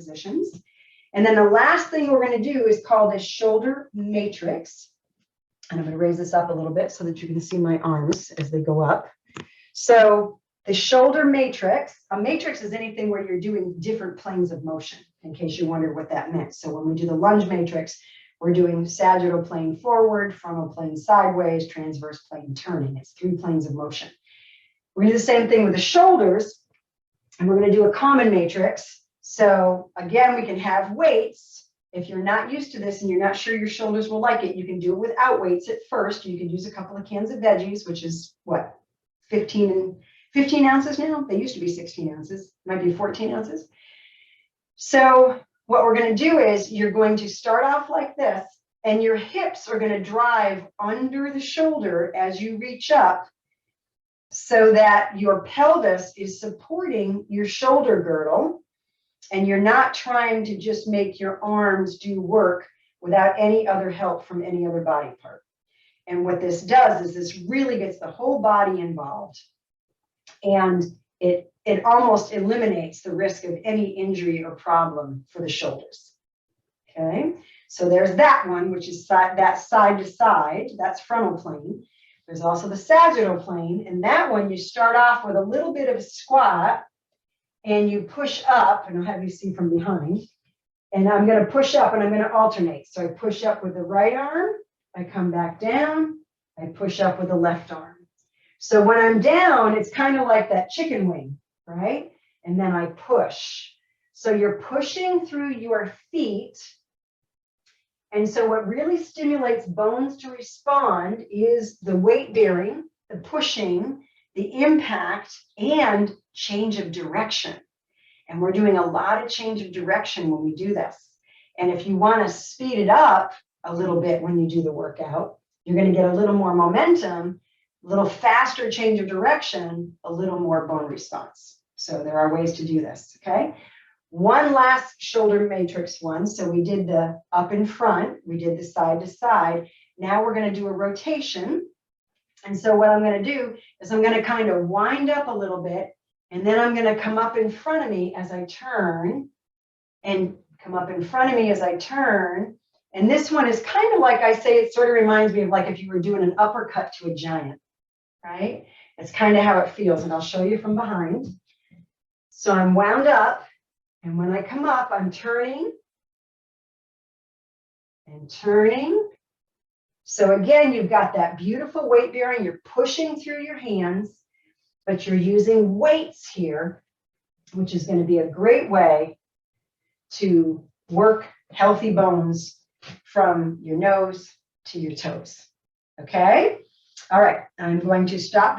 positions. And then the last thing we're going to do is called a shoulder matrix. And I'm going to raise this up a little bit so that you can see my arms as they go up. So the shoulder matrix, a matrix is anything where you're doing different planes of motion, in case you wondered what that meant. So when we do the lunge matrix, we're doing sagittal plane forward, frontal plane sideways, transverse plane turning. It's 3 planes of motion. We're going to do the same thing with the shoulders, and we're going to do a common matrix. So again, we can have weights. If you're not used to this and you're not sure your shoulders will like it, you can do it without weights at first. You can use a couple of cans of veggies, which is what, 15 ounces now? They used to be 16 ounces, might be 14 ounces. So what we're going to do is you're going to start off like this, and your hips are going to drive under the shoulder as you reach up so that your pelvis is supporting your shoulder girdle, and you're not trying to just make your arms do work without any other help from any other body part. And what this does is this really gets the whole body involved, and it almost eliminates the risk of any injury or problem for the shoulders. Okay, so there's that one, which is that side to side, that's frontal plane. There's also the sagittal plane, and that one you start off with a little bit of a squat, and you push up, and I'll have you see from behind. And I'm going to push up, and I'm going to alternate. So I push up with the right arm, I come back down, I push up with the left arm. So when I'm down, it's kind of like that chicken wing, right? And then I push. So you're pushing through your feet. And so what really stimulates bones to respond is the weight bearing, the pushing, the impact, and change of direction. And we're doing a lot of change of direction when we do this. And if you want to speed it up a little bit when you do the workout, you're going to get a little more momentum, a little faster change of direction, a little more bone response. So there are ways to do this, okay? One last shoulder matrix one. So we did the up in front, we did the side to side. Now we're going to do a rotation. And so what I'm going to do is I'm going to kind of wind up a little bit, and then I'm going to come up in front of me as I turn, and come up in front of me as I turn. And this one is kind of like I say, it sort of reminds me of like if you were doing an uppercut to a giant, right? It's kind of how it feels, and I'll show you from behind. So I'm wound up, and when I come up, I'm turning and turning. So again, you've got that beautiful weight bearing. You're pushing through your hands, but you're using weights here, which is going to be a great way to work healthy bones from your nose to your toes. Okay? All right, I'm going to stop.